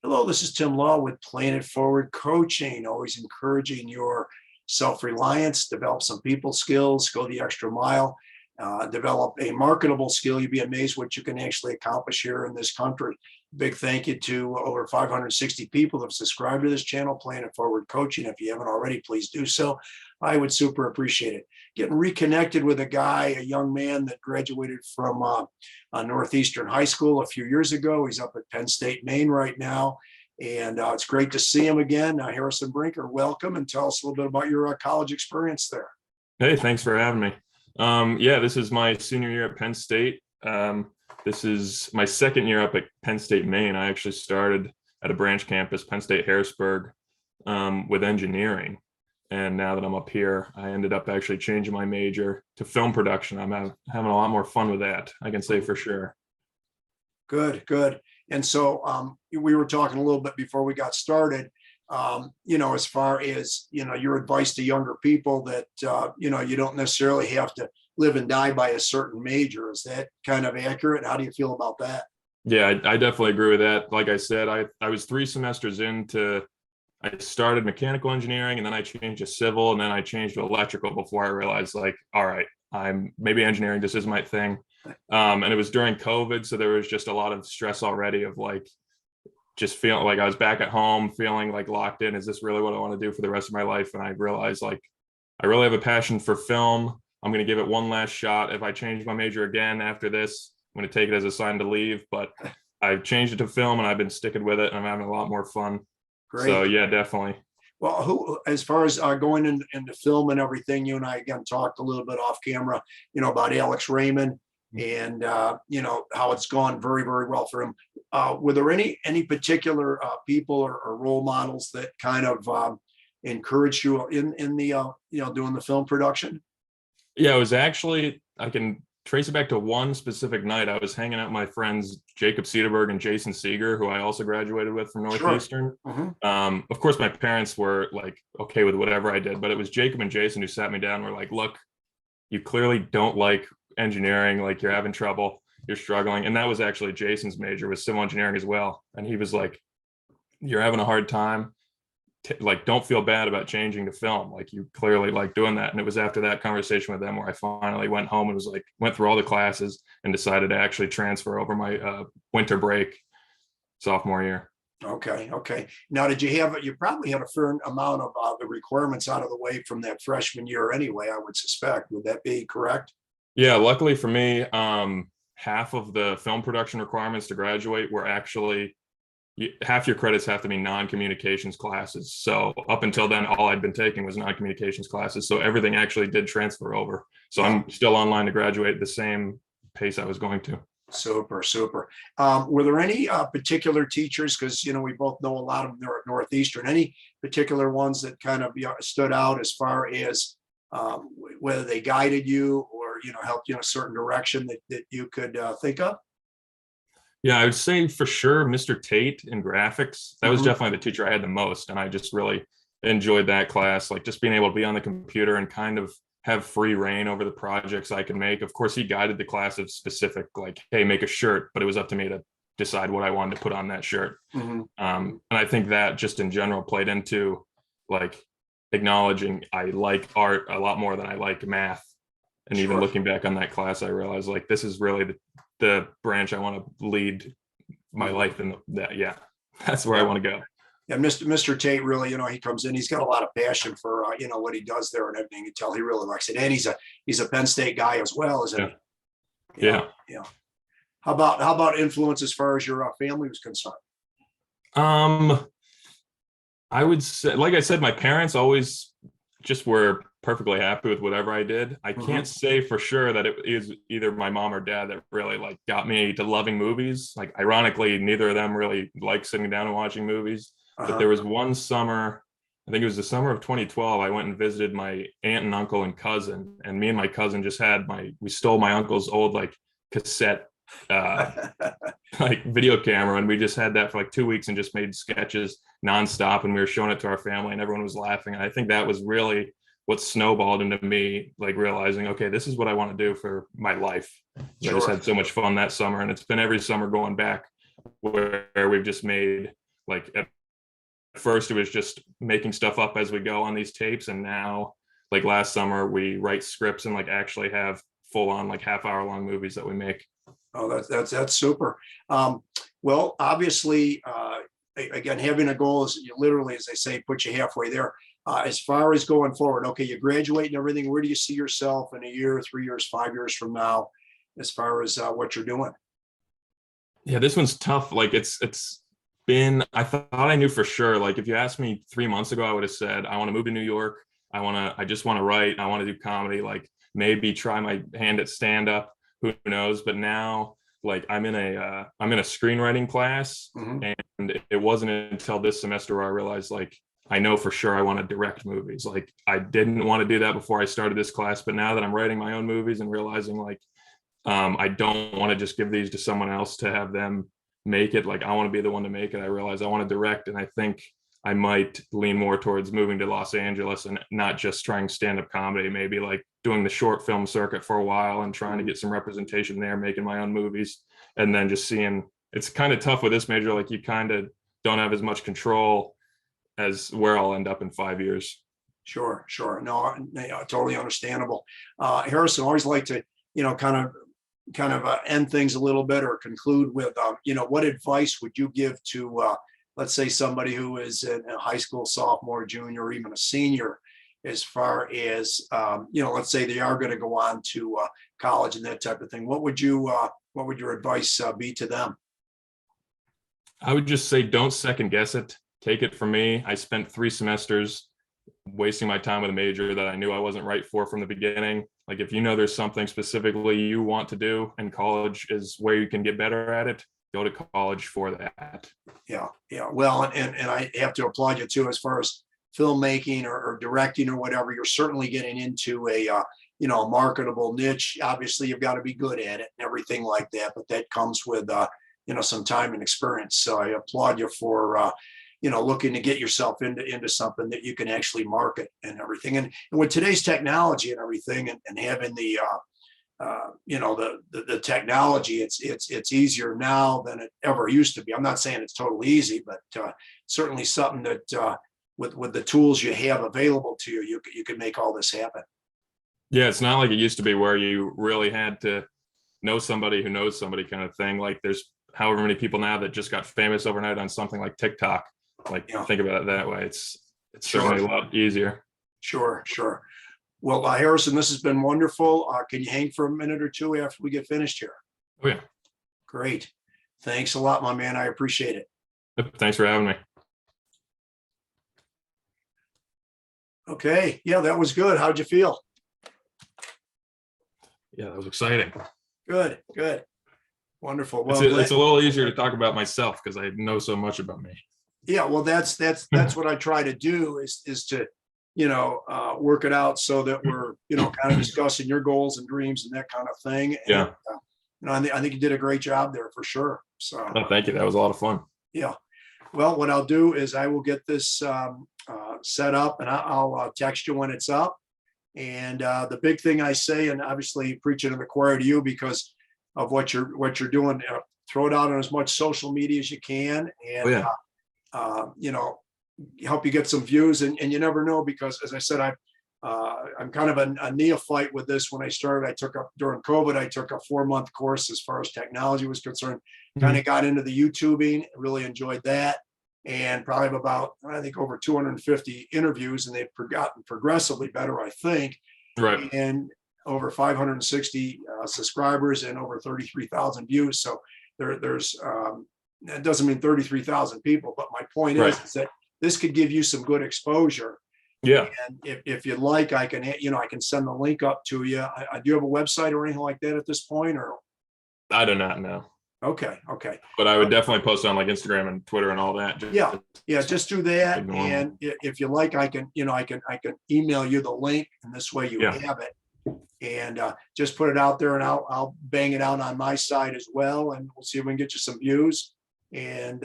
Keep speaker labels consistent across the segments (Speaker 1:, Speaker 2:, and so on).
Speaker 1: Hello, this is Tim Law with Planet Forward Coaching, always encouraging your self-reliance, develop some people skills, go the extra mile, develop a marketable skill. You'd be amazed what you can actually accomplish here in this country. Big thank you to over 560 people that have subscribed to this channel, Planet Forward Coaching. If you haven't already, please do so. I would super appreciate it. Getting reconnected with a young man that graduated from Northeastern High School a few years ago. He's up at Penn State, Main right now. And it's great to see him again. Harrison Brinker, welcome, and tell us a little bit about your college experience there.
Speaker 2: Hey, thanks for having me. Yeah, this is my senior year at Penn State. This is my second year up at Penn State, Maine. I actually started at a branch campus, Penn State Harrisburg, with engineering. And now that I'm up here, I ended up actually changing my major to film production. I'm having a lot more fun with that, I can say for sure.
Speaker 1: Good, good. And so we were talking a little bit before we got started, as far as, your advice to younger people that, you don't necessarily have to live and die by a certain major. Is that kind of accurate? How do you feel about that?
Speaker 2: Yeah, I definitely agree with that. Like I said, I was 3 semesters into, I started mechanical engineering, and then I changed to civil, and then I changed to electrical before I realized, like, all right, I'm maybe engineering, this is my thing. And it was during COVID, so there was just a lot of stress already of like just feeling like I was back at home, feeling like locked in. Is this really what I want to do for the rest of my life? And I realized, like, I really have a passion for film. I'm going to give it one last shot. If I change my major again after this, I'm going to take it as a sign to leave. But I've changed it to film, and I've been sticking with it, and I'm having a lot more fun. Great. So yeah, definitely.
Speaker 1: Well, as far as going into film and everything, you and I again talked a little bit off camera, about Alex Raymond and how it's gone very, very well for him. Were there any particular people or role models that kind of encouraged you in the doing the film production?
Speaker 2: Yeah, it was actually, I can trace it back to one specific night. I was hanging out with my friends Jacob Cederberg and Jason Seeger, who I also graduated with from Northeastern.
Speaker 1: Sure. Mm-hmm.
Speaker 2: Of course, my parents were like okay with whatever I did, but it was Jacob and Jason who sat me down and were like, look, you clearly don't like engineering, like you're having trouble, you're struggling. And that was actually Jason's major, was civil engineering as well. And he was like, you're having a hard time. Like, don't feel bad about changing to film. Like, you clearly like doing that. And it was after that conversation with them where I finally went home and was like, went through all the classes and decided to actually transfer over my winter break sophomore year.
Speaker 1: Okay. Now, you probably had a fair amount of the requirements out of the way from that freshman year anyway, I would suspect. Would that be correct?
Speaker 2: Yeah, luckily for me, half of the film production requirements to graduate were actually, half your credits have to be non-communications classes. So up until then, all I'd been taking was non-communications classes. So everything actually did transfer over. So I'm still online to graduate at the same pace I was going to.
Speaker 1: Super. Were there any particular teachers, because we both know a lot of them there at Northeastern, any particular ones that kind of stood out as far as whether they guided you or helped you in a certain direction that you could think of?
Speaker 2: Yeah, I would say for sure Mr. Tate in graphics. That was definitely the teacher I had the most, and I just really enjoyed that class. Like, just being able to be on the computer and kind of have free reign over the projects I could make. Of course, he guided the class of specific, like, hey, make a shirt, but it was up to me to decide what I wanted to put on that shirt. And I think that just in general played into like acknowledging I like art a lot more than I like math. And even looking back on that class, I realized, like, this is really the branch I want to lead my life in. That's where I want to go.
Speaker 1: Yeah, Mr. Tate really, he comes in, he's got a lot of passion for what he does there and everything. You tell he really likes it. And he's a Penn State guy as well, isn't he?
Speaker 2: Yeah.
Speaker 1: How about influence as far as your family was concerned?
Speaker 2: I would say, like I said, my parents always just were perfectly happy with whatever I did. I can't say for sure that it is either my mom or dad that really like got me to loving movies. Like, ironically, neither of them really like sitting down and watching movies. But there was one summer, I think it was the summer of 2012, I went and visited my aunt and uncle and cousin, and me and my cousin just had we stole my uncle's old like cassette like video camera, and we just had that for like 2 weeks and just made sketches nonstop, and we were showing it to our family and everyone was laughing. And I think that was really what snowballed into me like realizing, okay, this is what I want to do for my life. I just had so much fun that summer, and it's been every summer going back where we've just made Like at first it was just making stuff up as we go on these tapes, and now like last summer we write scripts and like actually have full on like half-hour long movies that we make.
Speaker 1: Oh, that's super. Well, obviously, again, having a goal is you literally, as they say, put you halfway there. As far as going forward, okay, you graduate and everything. Where do you see yourself in a year, 3 years, 5 years from now, as far as what you're doing?
Speaker 2: Yeah, this one's tough. Like it's been, I thought I knew for sure. Like if you asked me 3 months ago, I would have said, I want to move to New York. I just want to write. I want to do comedy, like maybe try my hand at stand up, who knows? But now like I'm in a screenwriting class,
Speaker 1: Mhm.
Speaker 2: and it wasn't until this semester where I realized like I know for sure I want to direct movies. Like I didn't want to do that before I started this class, but now that I'm writing my own movies and realizing like I don't want to just give these to someone else to have them make it. Like I want to be the one to make it. I realize I want to direct, and I think I might lean more towards moving to Los Angeles and not just trying stand-up comedy, maybe like doing the short film circuit for a while and trying to get some representation there, making my own movies, and then just seeing. It's kind of tough with this major, like you kind of don't have as much control as where I'll end up in 5 years.
Speaker 1: Sure, sure. No, totally understandable. Harrison, always like to, kind of end things a little bit or conclude with, what advice would you give to, let's say, somebody who is a high school sophomore, junior, or even a senior, as far as, let's say they are going to go on to college and that type of thing. What would your advice be to them?
Speaker 2: I would just say don't second guess it. Take it from me. I spent 3 semesters wasting my time with a major that I knew I wasn't right for from the beginning. Like if you know there's something specifically you want to do and college is where you can get better at it, go to college for that.
Speaker 1: Yeah, yeah. Well, and I have to applaud you too, as far as filmmaking or directing or whatever. You're certainly getting into a marketable niche. Obviously, you've got to be good at it and everything like that. But that comes with some time and experience. So I applaud you for looking to get yourself into something that you can actually market and everything. And with today's technology and everything, and having the technology, it's easier now than it ever used to be. I'm not saying it's totally easy, but certainly something that with the tools you have available to you, you can make all this happen.
Speaker 2: Yeah, it's not like it used to be where you really had to know somebody who knows somebody kind of thing. Like there's however many people now that just got famous overnight on something like TikTok. Like think about it that way. It's certainly a lot easier.
Speaker 1: Sure, sure. Well, Harrison, this has been wonderful. Can you hang for a minute or two after we get finished here?
Speaker 2: Oh yeah.
Speaker 1: Great. Thanks a lot, my man. I appreciate it.
Speaker 2: Thanks for having me.
Speaker 1: Okay. Yeah, that was good. How'd you feel?
Speaker 2: Yeah, that was exciting.
Speaker 1: Good, good. Wonderful. Well,
Speaker 2: it's a little easier to talk about myself because I know so much about me.
Speaker 1: Yeah, well, that's what I try to do is to, work it out so that we're, kind of discussing your goals and dreams and that kind of thing.
Speaker 2: Yeah.
Speaker 1: And, I think you did a great job there for sure. So
Speaker 2: thank you. That was a lot of fun.
Speaker 1: Yeah. Well, what I'll do is I will get this set up, and I'll text you when it's up. And the big thing I say, and obviously preaching to the choir to you because of what you're doing, throw it out on as much social media as you can, and help you get some views. And you never know, because as I said, I'm kind of a neophyte with this. When I started, during COVID, I took a 4-month course as far as technology was concerned. Kind of got into the YouTubing, really enjoyed that, and probably have about, I think, over 250 interviews, and they've gotten progressively better, I think.
Speaker 2: Right.
Speaker 1: And over 560 subscribers and over 33,000 views. So there's it doesn't mean 33,000 people, but my point is that this could give you some good exposure.
Speaker 2: Yeah.
Speaker 1: And if you'd like, I can send the link up to you. Do you have a website or anything like that at this point, or?
Speaker 2: I do not know.
Speaker 1: Okay.
Speaker 2: But I would definitely post on like Instagram and Twitter and all that.
Speaker 1: Just do that. And if you like, I can email you the link, and this way you have it. And just put it out there, and I'll bang it out on my side as well, and we'll see if we can get you some views, and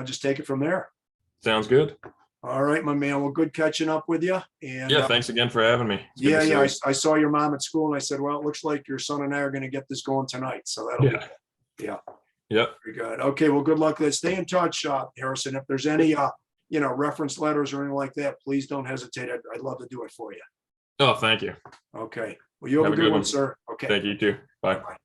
Speaker 1: just take it from there.
Speaker 2: Sounds good.
Speaker 1: All right, my man. Well, good catching up with you. And
Speaker 2: thanks again for having me.
Speaker 1: I saw your mom at school, and I said, well, it looks like your son and I are going to get this going tonight. So that'll be good. Yeah.
Speaker 2: Yep.
Speaker 1: Very good. Okay, well, good luck. Let's stay in touch, Harrison. If there's any, reference letters or anything like that, please don't hesitate. I'd love to do it for you.
Speaker 2: Oh, thank you.
Speaker 1: Okay. Well, you have a good one, sir. Okay.
Speaker 2: Thank you too. Bye.
Speaker 1: Bye.